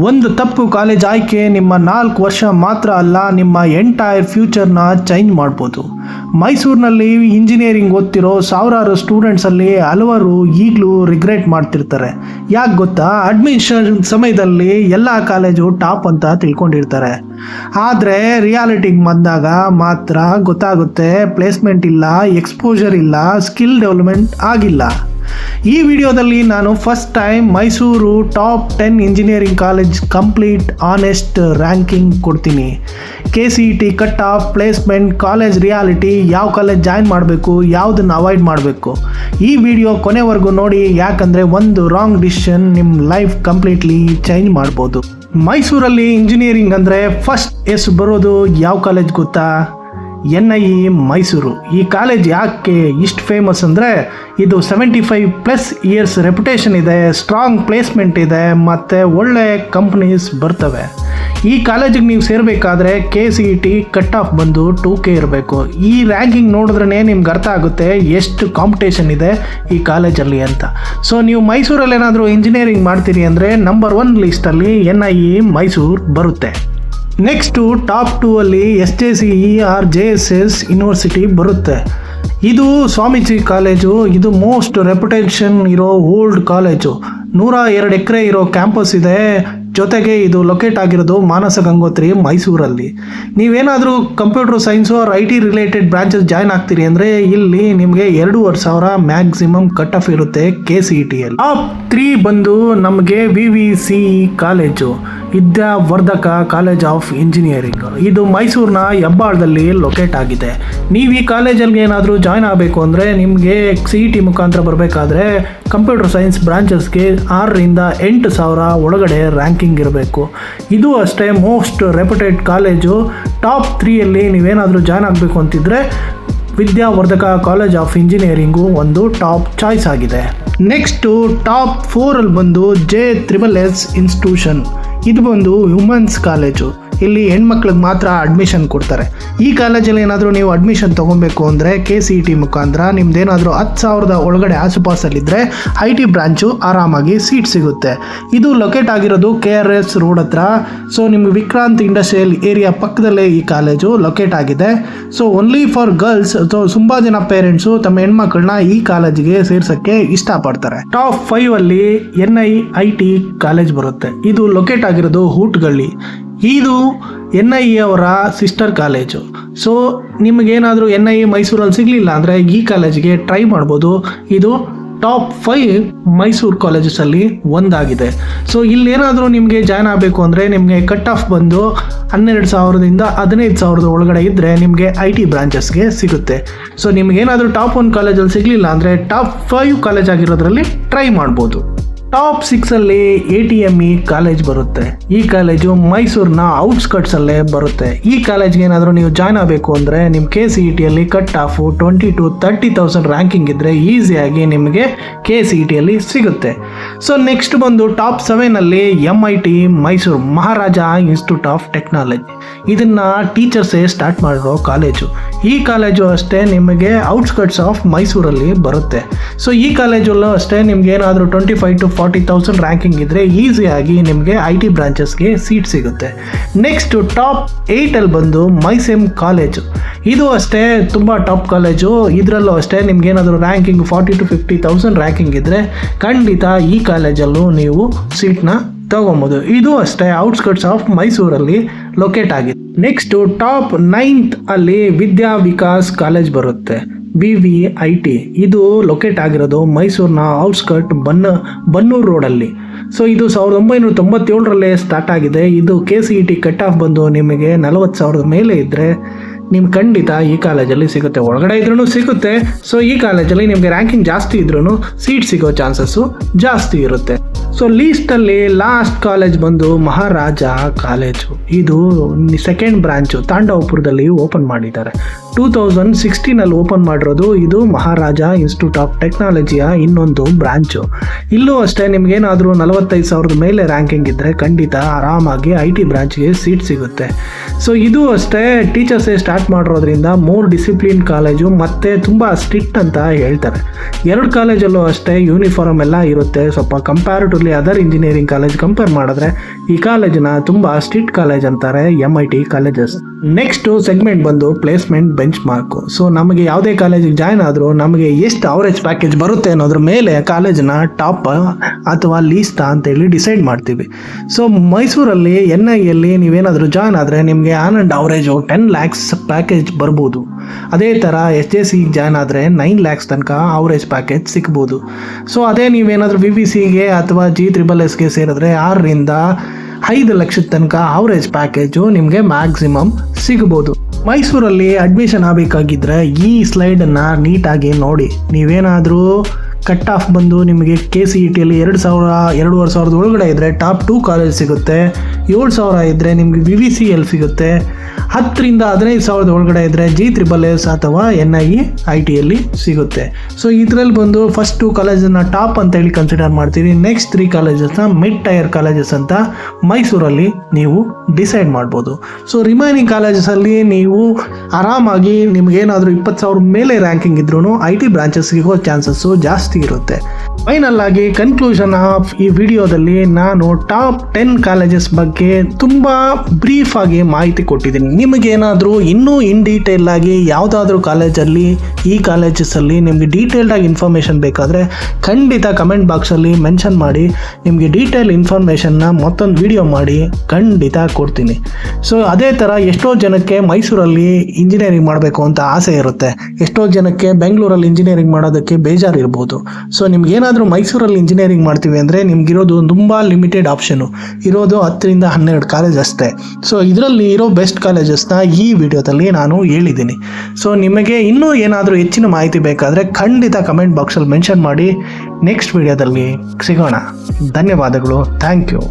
ಒಂದು ತಪ್ಪು ಕಾಲೇಜ್ ಆಯ್ಕೆ ನಿಮ್ಮ 4 ವರ್ಷ ಮಾತ್ರ ಅಲ್ಲ, ನಿಮ್ಮ ಎಂಟೈರ್ ಫ್ಯೂಚರ್ನ ಚೇಂಜ್ ಮಾಡ್ಬೋದು. ಮೈಸೂರಿನಲ್ಲಿ ಇಂಜಿನಿಯರಿಂಗ್ ಓದ್ತಿರೋ ಸಾವಿರಾರು ಸ್ಟೂಡೆಂಟ್ಸಲ್ಲಿ ಹಲವರು ಈಗಲೂ ರಿಗ್ರೆಟ್ ಮಾಡ್ತಿರ್ತಾರೆ. ಯಾಕೆ ಗೊತ್ತಾ? ಅಡ್ಮಿಷನ್ ಸಮಯದಲ್ಲಿ ಎಲ್ಲ ಕಾಲೇಜು ಟಾಪ್ ಅಂತ ತಿಳ್ಕೊಂಡಿರ್ತಾರೆ. ಆದರೆ ರಿಯಾಲಿಟಿಗೆ ಬಂದಾಗ ಮಾತ್ರ ಗೊತ್ತಾಗುತ್ತೆ, ಪ್ಲೇಸ್ಮೆಂಟ್ ಇಲ್ಲ, ಎಕ್ಸ್ಪೋಜರ್ ಇಲ್ಲ, ಸ್ಕಿಲ್ ಡೆವಲಪ್ಮೆಂಟ್ ಆಗಿಲ್ಲ. ಈ ವಿಡಿಯೋದಲ್ಲಿ ನಾನು first time Mysuru top 10 engineering college complete honest ranking ಕೊಡ್ತೀನಿ. KCET cut off, placement, college reality, ಯಾವ ಕಾಲೇಜ್ ಜಾಯಿನ್ ಮಾಡಬೇಕು, ಯಾವುದನ್ನು ಅವಾಯ್ಡ್ ಮಾಡಬೇಕು. ಈ ವಿಡಿಯೋ ಕೊನೆವರೆಗೂ ನೋಡಿ, ಯಾಕಂದರೆ ಒಂದು ರಾಂಗ್ ಡಿಸಿಷನ್ ನಿಮ್ಮ ಲೈಫ್ ಕಂಪ್ಲೀಟ್ಲಿ ಚೇಂಜ್ ಮಾಡ್ಬೋದು. ಮೈಸೂರಲ್ಲಿ ಇಂಜಿನಿಯರಿಂಗ್ ಅಂದರೆ ಫಸ್ಟ್ ಹೆಸರು ಬರೋದು ಯಾವ ಕಾಲೇಜ್ ಗೊತ್ತಾ? NIE ಮೈಸೂರು. ಈ ಕಾಲೇಜ್ ಯಾಕೆ ಇಷ್ಟು ಫೇಮಸ್ ಅಂದರೆ ಇದು 75+ ಇಯರ್ಸ್ ರೆಪ್ಯುಟೇಷನ್ ಇದೆ, ಸ್ಟ್ರಾಂಗ್ ಪ್ಲೇಸ್ಮೆಂಟ್ ಇದೆ ಮತ್ತು ಒಳ್ಳೆ ಕಂಪ್ನೀಸ್ ಬರ್ತವೆ. ಈ ಕಾಲೇಜಿಗೆ ನೀವು ಸೇರಬೇಕಾದ್ರೆ KCET ಕಟ್ ಆಫ್ ಬಂದು 2K ಇರಬೇಕು. ಈ ರ್ಯಾಂಕಿಂಗ್ ನೋಡಿದ್ರೇ ನಿಮ್ಗೆ ಅರ್ಥ ಆಗುತ್ತೆ ಎಷ್ಟು ಕಾಂಪಿಟೇಷನ್ ಇದೆ ಈ ಕಾಲೇಜಲ್ಲಿ ಅಂತ. ಸೊ ನೀವು ಮೈಸೂರಲ್ಲಿ ಏನಾದರೂ ಇಂಜಿನಿಯರಿಂಗ್ ಮಾಡ್ತೀರಿ ಅಂದರೆ ನಂಬರ್ 1 ಲಿಸ್ಟಲ್ಲಿ NIE ಮೈಸೂರು ಬರುತ್ತೆ. ನೆಕ್ಸ್ಟು ಟಾಪ್ 2 ಅಲ್ಲಿ SJCE ಆರ್ JSS ಯೂನಿವರ್ಸಿಟಿ ಬರುತ್ತೆ. ಇದು ಸ್ವಾಮೀಜಿ ಕಾಲೇಜು. ಇದು ಮೋಸ್ಟ್ ರೆಪ್ಯುಟೇಷನ್ ಇರೋ ಓಲ್ಡ್ ಕಾಲೇಜು. 102 ಎಕರೆ ಇರೋ ಕ್ಯಾಂಪಸ್ ಇದೆ. ಜೊತೆಗೆ ಇದು ಲೊಕೇಟ್ ಆಗಿರೋದು ಮಾನಸ ಗಂಗೋತ್ರಿ ಮೈಸೂರಲ್ಲಿ. ನೀವೇನಾದರೂ computer science or IT related branches join ಆಗ್ತೀರಿ ಅಂದರೆ ಇಲ್ಲಿ ನಿಮಗೆ 2,500 ಮ್ಯಾಕ್ಸಿಮಮ್ ಕಟ್ ಆಫ್ ಇರುತ್ತೆ KCETಯಲ್ಲಿ. ಟಾಪ್ 3 ಬಂದು ನಮಗೆ VVCE college, Vidyavardhaka college of engineering. ಇದು ಮೈಸೂರಿನ ಹೆಬ್ಬಾಳದಲ್ಲಿ ಲೊಕೇಟ್ ಆಗಿದೆ. ನೀವು ಈ ಕಾಲೇಜಲ್ಲಿ ಏನಾದರೂ ಜಾಯ್ನ್ ಆಗಬೇಕು ಅಂದರೆ ನಿಮಗೆ CET ಮುಖಾಂತರ ಬರಬೇಕಾದ್ರೆ ಕಂಪ್ಯೂಟರ್ ಸೈನ್ಸ್ ಬ್ರಾಂಚಸ್ಗೆ 6ರಿಂದ 8,000 ಒಳಗಡೆ ರ್ಯಾಂಕಿಂಗ್ ಇರಬೇಕು. ಇದು ಅಷ್ಟೇ ಮೋಸ್ಟ್ ರೆಪ್ಯುಟೆಡ್ ಕಾಲೇಜು. ಟಾಪ್ 3ಯಲ್ಲಿ ನೀವೇನಾದರೂ ಜಾಯ್ನ್ ಆಗಬೇಕು ಅಂತಿದ್ರೆ ವಿದ್ಯಾವರ್ಧಕ ಕಾಲೇಜ್ ಆಫ್ ಇಂಜಿನಿಯರಿಂಗು ಒಂದು ಟಾಪ್ ಚಾಯ್ಸ್ ಆಗಿದೆ. ನೆಕ್ಸ್ಟು ಟಾಪ್ 4ಅಲ್ಲಿ ಬಂದು JSSS ಇನ್ಸ್ಟಿಟ್ಯೂಷನ್. ಇದು ಬಂದು ವುಮೆನ್ಸ್ ಕಾಲೇಜು. ಇಲ್ಲಿ ಹೆಣ್ಮಕ್ಳಿಗೆ ಮಾತ್ರ ಅಡ್ಮಿಷನ್ ಕೊಡ್ತಾರೆ. ಈ ಕಾಲೇಜಲ್ಲಿ ಏನಾದರೂ ನೀವು ಅಡ್ಮಿಷನ್ ತೊಗೊಬೇಕು ಅಂದರೆ KCET ಮುಖಾಂತರ ನಿಮ್ದೇನಾದರೂ 10,000 ಒಳಗಡೆ ಆಸುಪಾಸಲ್ಲಿದ್ದರೆ IT ಬ್ರಾಂಚು ಆರಾಮಾಗಿ ಸೀಟ್ ಸಿಗುತ್ತೆ. ಇದು ಲೊಕೇಟ್ ಆಗಿರೋದು KRS ರೋಡ್ ಹತ್ರ. ಸೊ ನಿಮ್ಗೆ ವಿಕ್ರಾಂತ್ ಇಂಡಸ್ಟ್ರಿಯಲ್ ಏರಿಯಾ ಪಕ್ಕದಲ್ಲೇ ಈ ಕಾಲೇಜು ಲೊಕೇಟ್ ಆಗಿದೆ. So only for girls. So ತುಂಬ ಜನ ಪೇರೆಂಟ್ಸು ತಮ್ಮ ಹೆಣ್ಮಕ್ಳನ್ನ ಈ ಕಾಲೇಜಿಗೆ ಸೇರ್ಸೋಕ್ಕೆ ಇಷ್ಟಪಡ್ತಾರೆ. ಟಾಪ್ 5ಅಲ್ಲಿ NIIT ಕಾಲೇಜ್ ಬರುತ್ತೆ. ಇದು ಲೊಕೇಟ್ ಆಗಿರೋದು ಹೂಟ್ಗಳ್ಳಿ. ಇದು NIE ಅವರ ಸಿಸ್ಟರ್ ಕಾಲೇಜು. ಸೊ ನಿಮಗೇನಾದರೂ NIE ಮೈಸೂರಲ್ಲಿ ಸಿಗಲಿಲ್ಲ ಅಂದರೆ ಈ ಕಾಲೇಜಿಗೆ ಟ್ರೈ ಮಾಡ್ಬೋದು. ಇದು ಟಾಪ್ 5 ಮೈಸೂರು ಕಾಲೇಜಸಲ್ಲಿ ಒಂದಾಗಿದೆ. ಸೊ ಇಲ್ಲೇನಾದರೂ ನಿಮಗೆ ಜಾಯ್ನ್ ಆಗಬೇಕು ಅಂದರೆ ನಿಮಗೆ ಕಟ್ ಆಫ್ ಬಂದು 12,000ದಿಂದ 15,000 ಒಳಗಡೆ ಇದ್ದರೆ ನಿಮಗೆ IT ಬ್ರಾಂಚಸ್ಗೆ ಸಿಗುತ್ತೆ. ಸೊ ನಿಮಗೇನಾದರೂ ಟಾಪ್ 1 ಕಾಲೇಜಲ್ಲಿ ಸಿಗಲಿಲ್ಲ ಅಂದರೆ ಟಾಪ್ 5 ಕಾಲೇಜ್ ಆಗಿರೋದ್ರಲ್ಲಿ ಟ್ರೈ ಮಾಡ್ಬೋದು. ಟಾಪ್ 6ಅಲ್ಲಿ ATME ಕಾಲೇಜ್ ಬರುತ್ತೆ. ಈ ಕಾಲೇಜು ಮೈಸೂರಿನ ಔಟ್ಸ್ಕಟ್ಸಲ್ಲೇ ಬರುತ್ತೆ. ಈ ಕಾಲೇಜ್ಗೆ ಏನಾದರೂ ನೀವು ಜಾಯ್ನ್ ಆಗಬೇಕು ಅಂದರೆ ನಿಮ್ಮ KCETಯಲ್ಲಿ ಕಟ್ ಆಫು 20,000 to 30,000 ರ್ಯಾಂಕಿಂಗ್ ಇದ್ದರೆ ಈಸಿಯಾಗಿ ನಿಮಗೆ KCETಯಲ್ಲಿ ಸಿಗುತ್ತೆ. ಸೊ ನೆಕ್ಸ್ಟ್ ಬಂದು ಟಾಪ್ 7ಅಲ್ಲಿ MIT Mysuru, Maharaja institute of technology. ಇದನ್ನು ಟೀಚರ್ಸೇ ಸ್ಟಾರ್ಟ್ ಮಾಡಿರೋ ಕಾಲೇಜು. ಈ ಕಾಲೇಜು ಅಷ್ಟೇ ನಿಮಗೆ ಔಟ್ಸ್ಕಟ್ಸ್ ಆಫ್ ಮೈಸೂರಲ್ಲಿ ಬರುತ್ತೆ. ಸೊ ಈ ಕಾಲೇಜಲ್ಲೂ ಅಷ್ಟೇ ನಿಮ್ಗೆ ಏನಾದರೂ 25,000 to 40,000 ರ್ಯಾಂಕಿಂಗ್ ಇದ್ದರೆ ಈಸಿಯಾಗಿ ನಿಮಗೆ IT ಬ್ರಾಂಚಸ್ಗೆ ಸೀಟ್ ಸಿಗುತ್ತೆ. ನೆಕ್ಸ್ಟು ಟಾಪ್ 8ಅಲ್ಲಿ ಬಂದು ಮೈಸೆಮ್ ಕಾಲೇಜು. ಇದು ಅಷ್ಟೇ ತುಂಬ ಟಾಪ್ ಕಾಲೇಜು. ಇದರಲ್ಲೂ ಅಷ್ಟೇ ನಿಮ್ಗೇನಾದರೂ ರ್ಯಾಂಕಿಂಗ್ 40,000 to 50,000 ರ್ಯಾಂಕಿಂಗ್ ಇದ್ದರೆ ಖಂಡಿತ ಈ ಕಾಲೇಜಲ್ಲೂ ನೀವು ಸೀಟ್ನ ತಗೊಬೋದು. ಇದು ಅಷ್ಟೇ ಔಟ್ಸ್ಕಟ್ಸ್ ಆಫ್ ಮೈಸೂರಲ್ಲಿ ಲೊಕೇಟ್ ಆಗಿದೆ. ನೆಕ್ಸ್ಟು ಟಾಪ್ 9th ಅಲ್ಲಿ ವಿದ್ಯಾ ವಿಕಾಸ್ ಕಾಲೇಜ್ ಬರುತ್ತೆ, VVIT. ಇದು ಲೊಕೇಟ್ ಆಗಿರೋದು ಮೈಸೂರಿನ ಔಟ್ಸ್ಕಟ್ ಬನ್ನೂರು ರೋಡಲ್ಲಿ. ಸೊ ಇದು 1997ರಲ್ಲೇ ಸ್ಟಾರ್ಟ್ ಆಗಿದೆ. ಇದು KCET ಕಟ್ ಆಫ್ ಬಂದು ನಿಮಗೆ 40,000 ಮೇಲೆ ಇದ್ದರೆ ನಿಮ್ಗೆ ಖಂಡಿತ ಈ ಕಾಲೇಜಲ್ಲಿ ಸಿಗುತ್ತೆ. ಒಳಗಡೆ ಇದ್ರೂ ಸಿಗುತ್ತೆ. ಸೊ ಈ ಕಾಲೇಜಲ್ಲಿ ನಿಮಗೆ ರ್ಯಾಂಕಿಂಗ್ ಜಾಸ್ತಿ ಇದ್ರೂ ಸೀಟ್ ಸಿಗೋ ಚಾನ್ಸಸ್ಸು ಜಾಸ್ತಿ ಇರುತ್ತೆ. ಸೊ ಲೀಸ್ಟಲ್ಲಿ ಲಾಸ್ಟ್ ಕಾಲೇಜ್ ಬಂದು ಮಹಾರಾಜ ಕಾಲೇಜು. ಇದು 2nd ಬ್ರಾಂಚು ತಾಂಡವಪುರದಲ್ಲಿ ಓಪನ್ ಮಾಡಿದ್ದಾರೆ. 2016ಅಲ್ಲಿ ಓಪನ್ ಮಾಡಿರೋದು. ಇದು ಮಹಾರಾಜ ಇನ್ಸ್ಟಿಟ್ಯೂಟ್ ಆಫ್ ಟೆಕ್ನಾಲಜಿಯ ಇನ್ನೊಂದು ಬ್ರಾಂಚು. ಇಲ್ಲೂ ಅಷ್ಟೇ ನಿಮಗೇನಾದರೂ 45,000 ಮೇಲೆ ರ್ಯಾಂಕಿಂಗ್ ಇದ್ದರೆ ಖಂಡಿತ ಆರಾಮಾಗಿ IT ಬ್ರಾಂಚ್ಗೆ ಸೀಟ್ ಸಿಗುತ್ತೆ. ಸೊ ಇದು ಅಷ್ಟೇ ಟೀಚರ್ಸೇ ಸ್ಟಾರ್ಟ್ ಸ್ಟಾರ್ಟ್ ಮಾಡಿರೋದ್ರಿಂದ ಮೋರ್ ಡಿಸಿಪ್ಲಿನ್ ಕಾಲೇಜು ಮತ್ತು ತುಂಬ ಸ್ಟ್ರಿಕ್ಟ್ ಅಂತ ಹೇಳ್ತಾರೆ. 2 ಕಾಲೇಜಲ್ಲೂ ಅಷ್ಟೇ ಯೂನಿಫಾರ್ಮ್ ಎಲ್ಲ ಇರುತ್ತೆ. ಸ್ವಲ್ಪ comparatively other engineering college compare ಮಾಡಿದ್ರೆ ಈ ಕಾಲೇಜನ್ನ ತುಂಬ ಸ್ಟ್ರಿಕ್ಟ್ ಕಾಲೇಜ್ ಅಂತಾರೆ MIT ಕಾಲೇಜಸ್. ನೆಕ್ಸ್ಟು ಸೆಗ್ಮೆಂಟ್ ಬಂದು ಪ್ಲೇಸ್ಮೆಂಟ್ ಬೆಂಚ್ ಮಾರ್ಕು. ಸೊ ನಮಗೆ ಯಾವುದೇ ಕಾಲೇಜಿಗೆ ಜಾಯ್ನ್ ಆದರೂ ನಮಗೆ ಎಷ್ಟು ಅವರೇಜ್ ಪ್ಯಾಕೇಜ್ ಬರುತ್ತೆ ಅನ್ನೋದ್ರ ಮೇಲೆ ಕಾಲೇಜನ್ನ ಟಾಪ್ ಅಥವಾ ಲೀಸ್ಟಾ ಅಂತೇಳಿ ಡಿಸೈಡ್ ಮಾಡ್ತೀವಿ. ಸೊ ಮೈಸೂರಲ್ಲಿ NIಯಲ್ಲಿ ನೀವೇನಾದರೂ ಜಾಯ್ನ್ ಆದರೆ ನಿಮಗೆ on and average 10 lakhs package ಬರ್ಬೋದು. ಅದೇ ಥರ SJCಗೆ ಜಾಯ್ನ್ ಆದರೆ 9 lakhs ತನಕ ಅವರೇಜ್ ಪ್ಯಾಕೇಜ್ ಸಿಗ್ಬೋದು. ಸೊ ಅದೇ ನೀವೇನಾದರೂ VVCಗೆ ಅಥವಾ GSSSಗೆ ಸೇರಿದ್ರೆ 6 ರಿಂದ 5 ಲಕ್ಷದ ತನಕ ಅವರೇಜ್ ಪ್ಯಾಕೇಜು ನಿಮಗೆ ಮ್ಯಾಕ್ಸಿಮಮ್ ಸಿಗ್ಬೋದು. ಮೈಸೂರಲ್ಲಿ ಅಡ್ಮಿಷನ್ ಆಗಬೇಕಾಗಿದ್ದರೆ ಈ ಸ್ಲೈಡನ್ನು ನೀಟಾಗಿ ನೋಡಿ. ನೀವೇನಾದರೂ ಕಟ್ ಆಫ್ ಬಂದು ನಿಮಗೆ KCETಯಲ್ಲಿ 2,000-2,500 ಒಳಗಡೆ ಇದ್ದರೆ ಟಾಪ್ 2 ಕಾಲೇಜ್ ಸಿಗುತ್ತೆ. 7,000 ಇದ್ದರೆ ನಿಮಗೆ VVCಯಲ್ಲಿ ಸಿಗುತ್ತೆ. 10 ರಿಂದ 15,000 ಒಳಗಡೆ ಇದ್ದರೆ GSSS ಅಥವಾ NIEITಯಲ್ಲಿ ಸಿಗುತ್ತೆ. ಸೊ ಇದರಲ್ಲಿ ಬಂದು ಫಸ್ಟ್ 2 ಕಾಲೇಜನ್ನು ಟಾಪ್ ಅಂತೇಳಿ ಕನ್ಸಿಡರ್ ಮಾಡ್ತೀವಿ. ನೆಕ್ಸ್ಟ್ 3 ಕಾಲೇಜಸ್ನ ಮಿಡ್ ಟೈರ್ ಕಾಲೇಜಸ್ ಅಂತ ಮೈಸೂರಲ್ಲಿ ನೀವು ಡಿಸೈಡ್ ಮಾಡ್ಬೋದು. ಸೊ ರಿಮೈನಿಂಗ್ ಕಾಲೇಜಸಲ್ಲಿ ನೀವು ಆರಾಮಾಗಿ ನಿಮಗೇನಾದರೂ 20,000 ಮೇಲೆ ರ್ಯಾಂಕಿಂಗ್ ಇದ್ರೂ IT ಬ್ರಾಂಚಸ್ ಸಿಗೋ ಚಾನ್ಸಸ್ಸು ಜಾಸ್ತಿ ಇರುತ್ತೆ. ಫೈನಲ್ ಆಗಿ ಕನ್ಕ್ಲೂಷನ್ ಆಫ್ ಈ ವಿಡಿಯೋದಲ್ಲಿ ನಾನು ಟಾಪ್ 10 ಕಾಲೇಜಸ್ ಬಗ್ಗೆ ತುಂಬ ಬ್ರೀಫ್ ಆಗಿ ಮಾಹಿತಿ ಕೊಟ್ಟಿದ್ದೀನಿ. ನಿಮಗೇನಾದರೂ ಇನ್ನೂ ಇನ್ ಡೀಟೇಲ್ ಆಗಿ ಯಾವುದಾದ್ರೂ ಕಾಲೇಜಲ್ಲಿ ಈ ಕಾಲೇಜಸಲ್ಲಿ ನಿಮಗೆ ಡೀಟೇಲ್ಡ್ ಆಗಿ ಇನ್ಫಾರ್ಮೇಷನ್ ಬೇಕಾದರೆ ಖಂಡಿತ ಕಮೆಂಟ್ ಬಾಕ್ಸಲ್ಲಿ ಮೆನ್ಷನ್ ಮಾಡಿ. ನಿಮಗೆ ಡೀಟೇಲ್ ಇನ್ಫಾರ್ಮೇಷನ್ನ ಮತ್ತೊಂದು ವಿಡಿಯೋ ಮಾಡಿ ಖಂಡಿತ ಕೊಡ್ತೀನಿ. ಸೊ ಅದೇ ಥರ ಎಷ್ಟೋ ಜನಕ್ಕೆ ಮೈಸೂರಲ್ಲಿ ಇಂಜಿನಿಯರಿಂಗ್ ಮಾಡಬೇಕು ಅಂತ ಆಸೆ ಇರುತ್ತೆ. ಎಷ್ಟೋ ಜನಕ್ಕೆ ಬೆಂಗಳೂರಲ್ಲಿ ಇಂಜಿನಿಯರಿಂಗ್ ಮಾಡೋದಕ್ಕೆ ಬೇಜಾರು ಇರ್ಬೋದು. ಸೊ ನಿಮ್ಗೇನಾದರೂ ಮೈಸೂರಲ್ಲಿ ಇಂಜಿನಿಯರಿಂಗ್ ಮಾಡ್ತೀವಿ ಅಂದರೆ ನಿಮಗಿರೋದು ತುಂಬ ಲಿಮಿಟೆಡ್ ಆಪ್ಷನು ಇರೋದು 10 ರಿಂದ 12 ಕಾಲೇಜ್ ಅಷ್ಟೇ. ಸೊ ಇದರಲ್ಲಿ ಇರೋ ಬೆಸ್ಟ್ ಕಾಲೇಜಸ್ನ ಈ ವಿಡಿಯೋದಲ್ಲಿ ನಾನು ಹೇಳಿದ್ದೀನಿ. ಸೊ ನಿಮಗೆ ಇನ್ನೂ ಏನಾದರೂ ಹೆಚ್ಚಿನ ಮಾಹಿತಿ ಬೇಕಾದರೆ ಖಂಡಿತ ಕಮೆಂಟ್ ಬಾಕ್ಸಲ್ಲಿ ಮೆನ್ಷನ್ ಮಾಡಿ. ನೆಕ್ಸ್ಟ್ ವಿಡಿಯೋದಲ್ಲಿ ಸಿಗೋಣ. ಧನ್ಯವಾದಗಳು. Thank you.